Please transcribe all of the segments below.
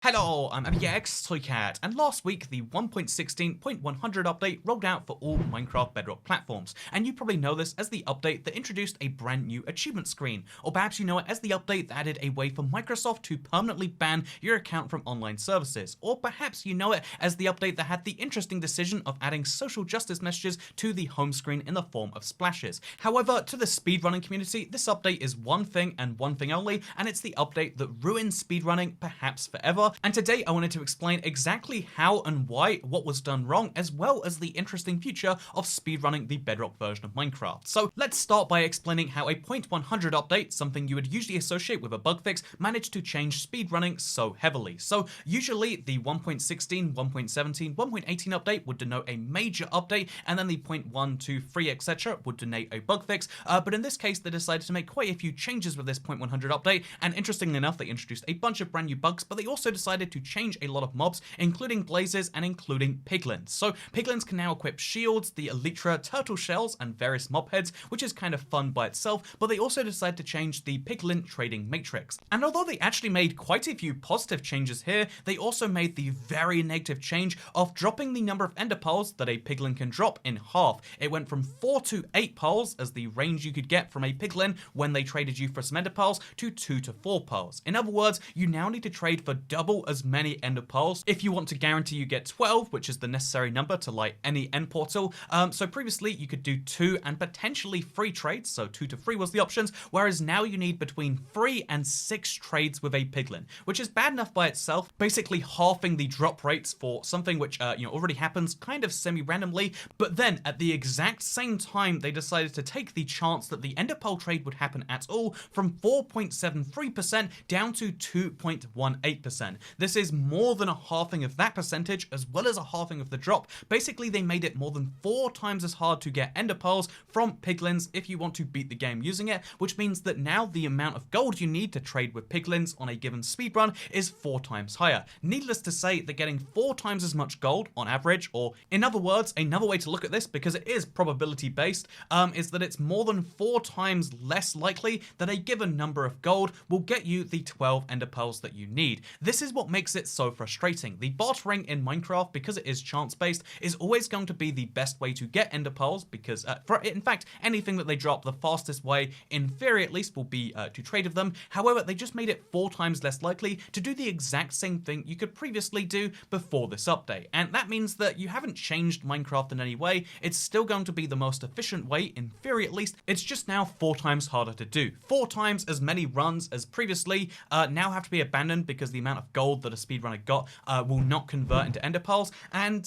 Hello, I'm Toycat, and last week the 1.16.100 update rolled out for all Minecraft Bedrock platforms, and you probably know this as the update that introduced a brand new achievement screen, or perhaps you know it as the update that added a way for Microsoft to permanently ban your account from online services, or perhaps you know it as the update that had the interesting decision of adding social justice messages to the home screen in the form of splashes. However, to the speedrunning community, this update is one thing and one thing only, and it's the update that ruined speedrunning perhaps forever. And today I wanted to explain exactly how and why what was done wrong, as well as the interesting future of speedrunning the Bedrock version of Minecraft. So let's start by explaining how a 0.100 update, something you would usually associate with a bug fix, managed to change speedrunning so heavily. So usually the 1.16, 1.17, 1.18 update would denote a major update, and then the 0.1, 2, 3, etc. would denote a bug fix, but in this case they decided to make quite a few changes with this 0.100 update, and interestingly enough they introduced a bunch of brand new bugs, but they also decided to change a lot of mobs, including blazes and including piglins. So piglins can now equip shields, the elytra, turtle shells, and various mob heads, which is kind of fun by itself, but they also decided to change the piglin trading matrix. And although they actually made quite a few positive changes here, they also made the very negative change of dropping the number of ender pearls that a piglin can drop in half. It went from 4 to 8 pearls as the range you could get from a piglin when they traded you for some ender pearls, to 2 to 4 pearls. In other words, you now need to trade for double as many ender pearls if you want to guarantee you get 12, which is the necessary number to light any end portal. So previously you could do 2 and potentially 3 trades, so 2 to 3 was the options, whereas now you need between 3 and 6 trades with a piglin, which is bad enough by itself, basically halving the drop rates for something which already happens kind of semi-randomly. But then at the exact same time they decided to take the chance that the ender pearl trade would happen at all from 4.73% down to 2.18%. This is more than a halving of that percentage, as well as a halving of the drop. Basically, they made it more than 4 times as hard to get ender pearls from piglins if you want to beat the game using it, which means that now the amount of gold you need to trade with piglins on a given speedrun is 4 times higher. Needless to say that getting 4 times as much gold on average, or in other words, another way to look at this, because it is probability based, is that it's more than 4 times less likely that a given number of gold will get you the 12 ender pearls that you need. This is what makes it so frustrating. The bartering in Minecraft, because it is chance based, is always going to be the best way to get ender pearls, because in fact anything that they drop, the fastest way, in theory at least, will be to trade with them. However, they just made it 4 times less likely to do the exact same thing you could previously do before this update, and that means that you haven't changed Minecraft in any way. It's still going to be the most efficient way, in theory at least. It's just now 4 times harder to do. 4 times as many runs as previously now have to be abandoned because the amount of gold that a speedrunner got will not convert into ender pearls, and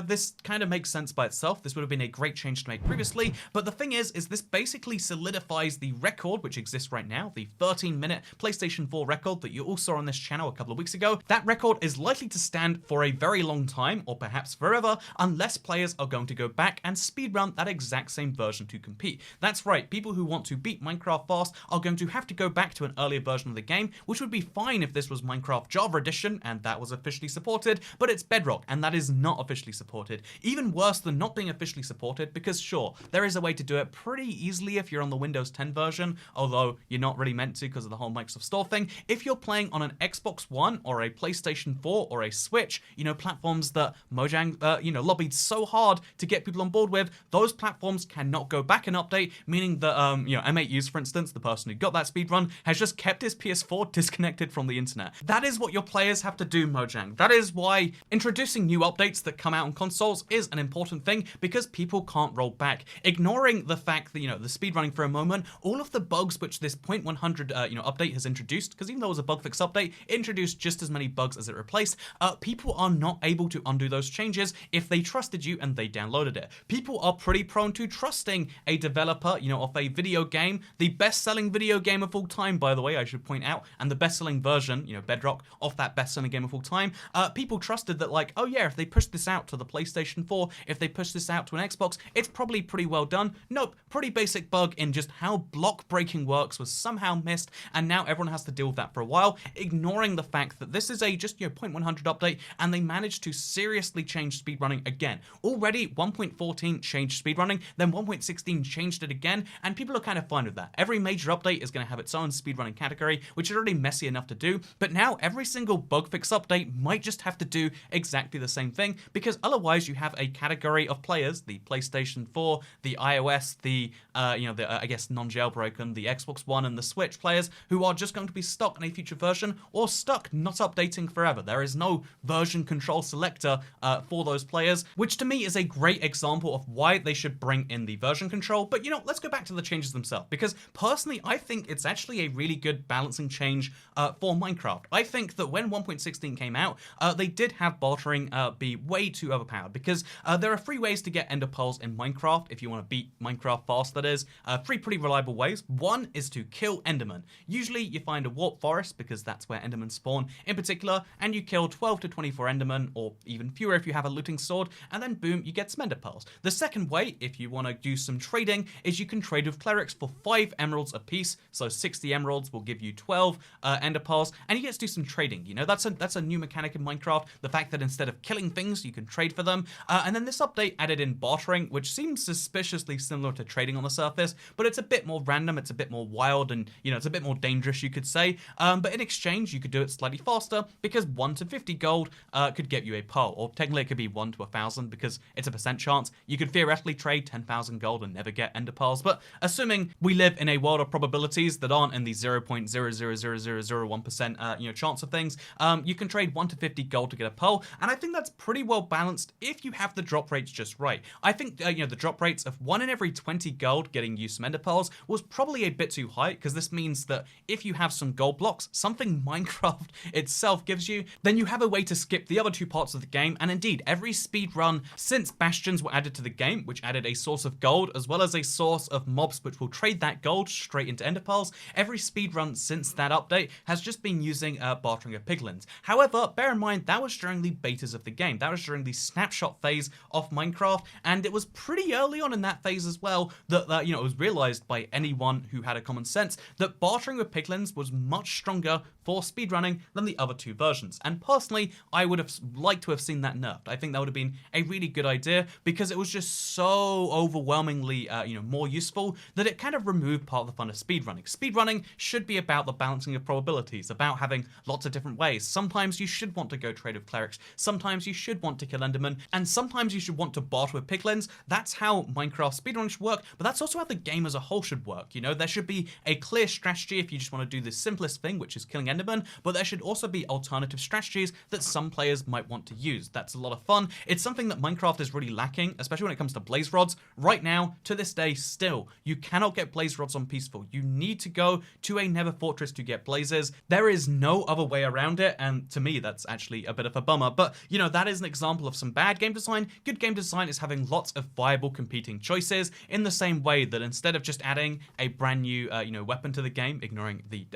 this kind of makes sense by itself. This would have been a great change to make previously, but the thing is this basically solidifies the record which exists right now, the 13-minute PlayStation 4 record that you all saw on this channel a couple of weeks ago. That record is likely to stand for a very long time, or perhaps forever, unless players are going to go back and speedrun that exact same version to compete. That's right, people who want to beat Minecraft fast are going to have to go back to an earlier version of the game, which would be fine if this was Minecraft Java Edition and that was officially supported, but it's Bedrock and that is not officially supported. Even worse than not being officially supported, because sure, there is a way to do it pretty easily if you're on the Windows 10 version, although you're not really meant to because of the whole Microsoft Store thing. If you're playing on an Xbox One or a PlayStation 4 or a Switch, platforms that Mojang lobbied so hard to get people on board with, those platforms cannot go back and update, meaning that M8Us, for instance, the person who got that speedrun, has just kept his PS4 disconnected from the internet. That is what your players have to do, Mojang. That is why introducing new updates that come out on consoles is an important thing, because people can't roll back. Ignoring the fact that, the speedrunning for a moment, all of the bugs which this 0.100 update has introduced, because even though it was a bug fix update, it introduced just as many bugs as it replaced, people are not able to undo those changes if they trusted you and they downloaded it. People are pretty prone to trusting a developer, of a video game, the best-selling video game of all time, by the way, I should point out, and the best-selling version, Bedrock, of that best-selling game of all time. People trusted that, like, oh yeah, if they push this out to the PlayStation 4, if they push this out to an Xbox, it's probably pretty well done. Nope, pretty basic bug in just how block breaking works was somehow missed, and now everyone has to deal with that for a while, ignoring the fact that this is a just 0.100 update, and they managed to seriously change speedrunning again. Already 1.14 changed speedrunning, then 1.16 changed it again, and people are kind of fine with that. Every major update is going to have its own speedrunning category, which is already messy enough to do, but now every single single bug fix update might just have to do exactly the same thing, because otherwise you have a category of players, the PlayStation 4, the iOS, the I guess non-jailbroken, the Xbox One and the Switch players, who are just going to be stuck in a future version or stuck not updating forever. There is no version control selector for those players, which to me is a great example of why they should bring in the version control. But let's go back to the changes themselves, because personally I think it's actually a really good balancing change for Minecraft. I think that when 1.16 came out, they did have bartering be way too overpowered, because there are 3 ways to get ender pearls in Minecraft if you want to beat Minecraft fast, that is. 3 pretty reliable ways. One is to kill endermen. Usually you find a warp forest, because that's where endermen spawn in particular, and you kill 12 to 24 endermen, or even fewer if you have a looting sword, and then boom, you get some ender pearls. The second way, if you want to do some trading, is you can trade with clerics for 5 emeralds a piece, so 60 emeralds will give you 12 ender pearls, and you get to do some trading. That's a new mechanic in Minecraft, the fact that instead of killing things, you can trade for them. And then this update added in bartering, which seems suspiciously similar to trading on the surface, but it's a bit more random, it's a bit more wild, and it's a bit more dangerous, you could say. But in exchange, you could do it slightly faster, because 1 to 50 gold could get you a pearl, or technically it could be 1 to 1,000, because it's a % chance. You could theoretically trade 10,000 gold and never get ender pearls, but assuming we live in a world of probabilities that aren't in the 0.00001% chance of things, you can trade 1 to 50 gold to get a pearl, and I think that's pretty well balanced if you have the drop rates just right. I think the drop rates of 1 in every 20 gold getting you some ender pearls was probably a bit too high, because this means that if you have some gold blocks, something Minecraft itself gives you, then you have a way to skip the other 2 parts of the game. And indeed, every speed run since bastions were added to the game, which added a source of gold as well as a source of mobs which will trade that gold straight into ender pearls, every speed run since that update has just been using bartering of piglins. However, bear in mind that was during the betas of the game, that was during the snapshot phase of Minecraft, and it was pretty early on in that phase as well that it was realized by anyone who had a common sense that bartering with piglins was much stronger for speedrunning than the other 2 versions. And personally, I would have liked to have seen that nerfed. I think that would have been a really good idea, because it was just so overwhelmingly more useful that it kind of removed part of the fun of speedrunning. Speedrunning should be about the balancing of probabilities, about having lots of different ways. Sometimes you should want to go trade with clerics, sometimes you should want to kill endermen, and sometimes you should want to barter with piglins. That's how Minecraft speedrunning should work, but that's also how the game as a whole should work. There should be a clear strategy if you just want to do the simplest thing, which is killing endermen, but there should also be alternative strategies that some players might want to use. That's a lot of fun. It's something that Minecraft is really lacking, especially when it comes to blaze rods. Right now, to this day, still, you cannot get blaze rods on peaceful. You need to go to a nether fortress to get blazes. There is no other way around it, and to me, that's actually a bit of a bummer. But, that is an example of some bad game design. Good game design is having lots of viable competing choices, in the same way that instead of just adding a brand new, weapon to the game, ignoring the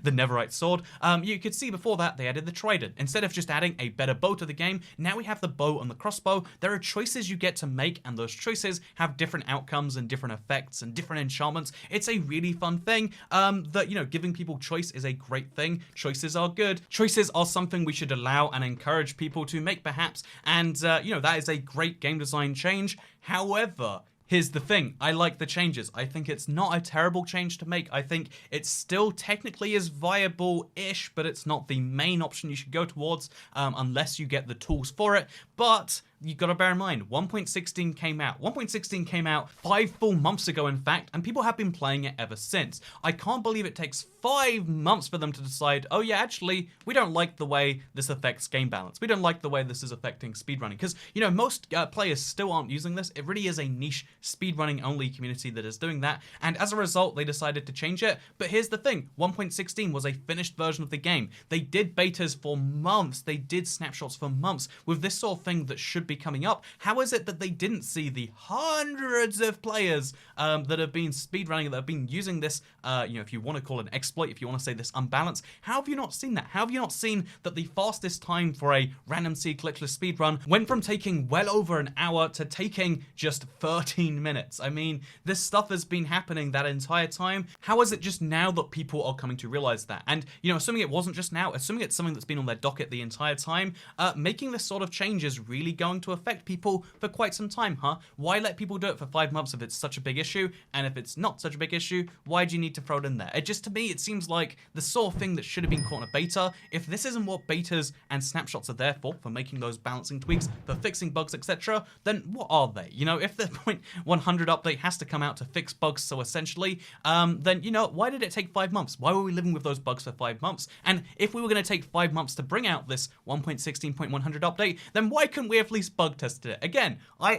the netherite sword, you could see before that they added the trident. Instead of just adding a better bow to the game, now we have the bow and the crossbow. There are choices you get to make, and those choices have different outcomes and different effects and different enchantments. It's a really fun thing. That giving people choice is a great thing. Choices are good. Choices are something we should allow and encourage people to make, perhaps. And that is a great game design change. However, here's the thing, I like the changes. I think it's not a terrible change to make. I think it still technically is viable-ish, but it's not the main option you should go towards unless you get the tools for it. But you gotta bear in mind, 1.16 came out. 1.16 came out 5 full months ago, in fact, and people have been playing it ever since. I can't believe it takes 5 months for them to decide, oh yeah, actually, we don't like the way this affects game balance. We don't like the way this is affecting speedrunning. Because, most players still aren't using this. It really is a niche speedrunning only community that is doing that, and as a result, they decided to change it. But here's the thing, 1.16 was a finished version of the game. They did betas for months. They did snapshots for months. With this sort of thing that should be coming up, how is it that they didn't see the hundreds of players that have been speedrunning, that have been using this, if you want to call it an exploit, if you want to say this unbalance, how have you not seen that? How have you not seen that the fastest time for a random seed glitchless speedrun went from taking well over an hour to taking just 13 minutes? I mean, this stuff has been happening that entire time. How is it just now that people are coming to realize that? And, assuming it wasn't just now, assuming it's something that's been on their docket the entire time, making this sort of change is really going going to affect people for quite some time, huh? Why let people do it for 5 months if it's such a big issue? And if it's not such a big issue, why do you need to throw it in there? It just, to me, it seems like the sort of thing that should have been caught in a beta. If this isn't what betas and snapshots are there for making those balancing tweaks, for fixing bugs, etc., then what are they? You know, if the 0.100 update has to come out to fix bugs so essentially, then, you know, why did it take 5 months? Why were we living with those bugs for 5 months? And if we were going to take 5 months to bring out this 1.16.100 update, then why couldn't we have at least bug tested it? Again,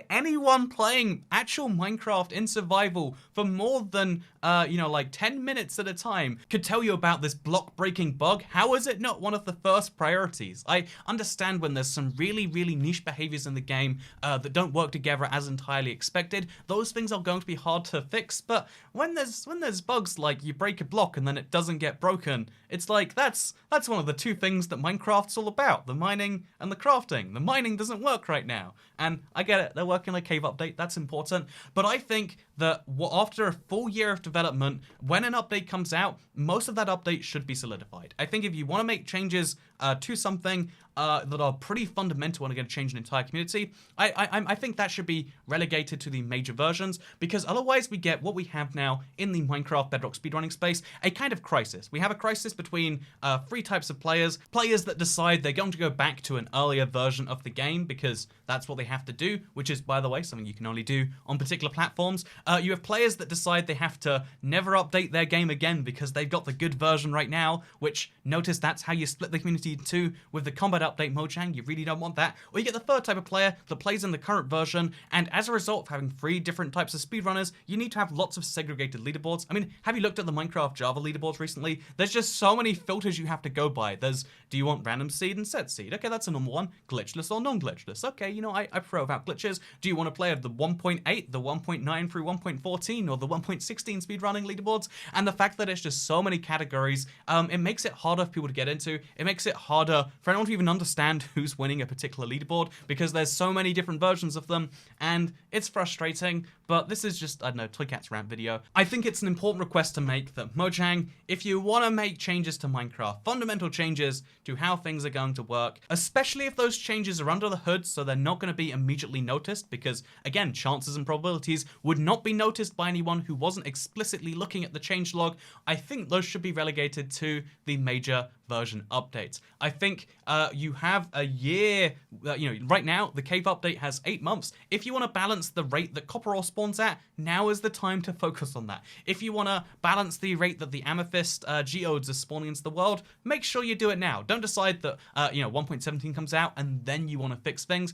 anyone playing actual Minecraft in survival for more than, you know, like 10 minutes at a time could tell you about this block-breaking bug. How is it not one of the first priorities? I understand when there's some really, really niche behaviors in the game that don't work together as entirely expected. Those things are going to be hard to fix, but when there's bugs like you break a block and then it doesn't get broken, it's like that's one of the two things that Minecraft's all about, the mining and the crafting. The mining doesn't work right now, and I get it, they're working on a cave update, that's important, but I think that after a full year of development, when an update comes out, most of that update should be solidified. I think if you want to make changes to something that are pretty fundamental and are going to change an entire community, I think that should be relegated to the major versions, because otherwise we get what we have now in the Minecraft Bedrock speedrunning space, a kind of crisis. We have a crisis between three types of players that decide they're going to go back to an earlier version of the game because that's what they have to do, which is, by the way, something you can only do on particular platforms. You have players that decide they have to never update their game again because they've got the good version right now, which, notice that's how you split the community in two with the combat update, Mojang. You really don't want that. Or you get the third type of player that plays in the current version, and as a result of having 3 different types of speedrunners, you need to have lots of segregated leaderboards. I mean, have you looked at the Minecraft Java leaderboards recently? There's just so many filters you have to go by. There's, do you want random seed and set seed? Okay, that's a normal one. Glitchless or non-glitchless? Okay, you know, I prefer without glitches. Do you want to play at the 1.8, the 1.9 through 1.14, or the 1.16 speedrunning leaderboards? And the fact that it's just so many categories, it makes it harder for people to get into. It makes it harder for anyone to even understand who's winning a particular leaderboard because there's so many different versions of them, and it's frustrating. But this is just, I don't know, Toycat's rant video. I think it's an important request to make that Mojang, if you want to make changes to Minecraft, fundamental changes to how things are going to work, especially if those changes are under the hood so they're not going to be immediately noticed, because again, chances and probabilities would not be noticed by anyone who wasn't explicitly looking at the changelog, I think those should be relegated to the major version updates. I think you have a year, you know, right now the cave update has 8 months. If you want to balance the rate that copper ore spawns at, now is the time to focus on that. If you want to balance the rate that the amethyst geodes are spawning into the world, make sure you do it now. Don't decide that, you know, 1.17 comes out and then you want to fix things,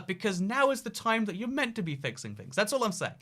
because now is the time that you're meant to be fixing things. That's all I'm saying.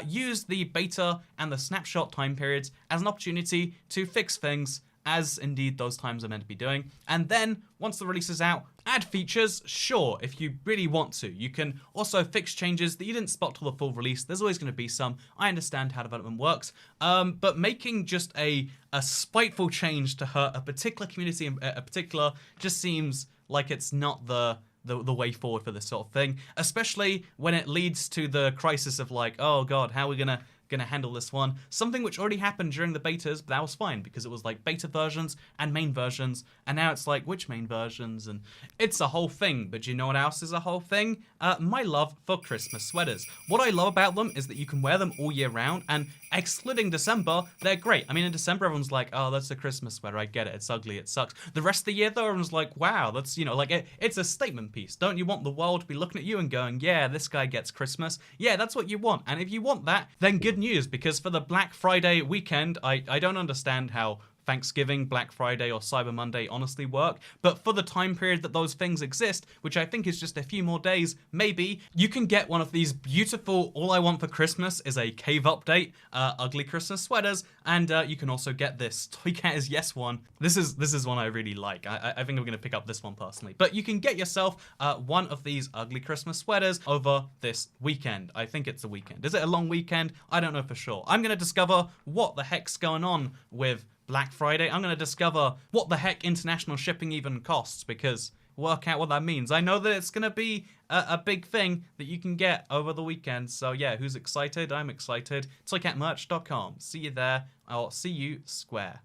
Use the beta and the snapshot time periods as an opportunity to fix things, as indeed those times are meant to be doing. And then, once the release is out, add features, sure, if you really want to. You can also fix changes that you didn't spot till the full release. There's always going to be some. I understand how development works. But making just a spiteful change to hurt a particular community in particular just seems like it's not the way forward for this sort of thing, especially when it leads to the crisis of like, oh god, how are we gonna handle this one? Something which already happened during the betas, but that was fine because it was like beta versions and main versions, and now it's like, which main versions? And it's a whole thing. But you know what else is a whole thing? My love for Christmas sweaters. What I love about them is that you can wear them all year round, and excluding December, they're great. I mean, in December, everyone's like, oh, that's a Christmas sweater, I get it, it's ugly, it sucks. The rest of the year, though, everyone's like, wow, that's, you know, like, it's a statement piece. Don't you want the world to be looking at you and going, yeah, this guy gets Christmas? Yeah, that's what you want. And if you want that, then good news, because for the Black Friday weekend, I don't understand how Thanksgiving, Black Friday, or Cyber Monday honestly work, but for the time period that those things exist, which I think is just a few more days, maybe, you can get one of these beautiful, all I want for Christmas is a cave update, ugly Christmas sweaters, and you can also get this Toycat is Yes one. This is one I really like. I think I'm going to pick up this one personally, but you can get yourself one of these ugly Christmas sweaters over this weekend. I think it's a weekend. Is it a long weekend? I don't know for sure. I'm going to discover what the heck's going on with Black Friday. I'm going to discover what the heck international shipping even costs, because work out what that means. I know that it's going to be a big thing that you can get over the weekend. So yeah, who's excited? I'm excited. Toycatmerch.com. See you there. I'll see you square.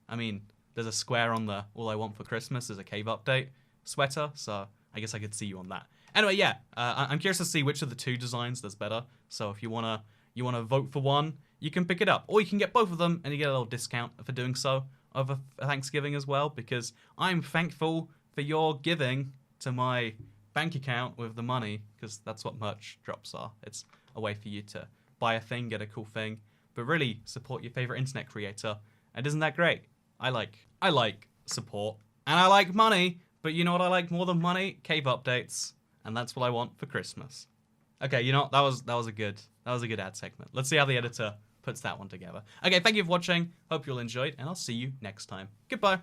I mean, there's a square on the All I Want for Christmas is a cave update sweater, so I guess I could see you on that. Anyway, yeah, I'm curious to see which of the two designs does better. So if you wanna vote for one, you can pick it up, or you can get both of them, and you get a little discount for doing so over Thanksgiving as well. Because I'm thankful for your giving to my bank account with the money, because that's what merch drops are. It's a way for you to buy a thing, get a cool thing, but really support your favorite internet creator. And isn't that great? I like support, and I like money. But you know what I like more than money? Cave updates. And that's what I want for Christmas. Okay, you know, that was a good ad segment. Let's see how the editor puts that one together. Okay, thank you for watching. Hope you'll enjoy it, and I'll see you next time. Goodbye.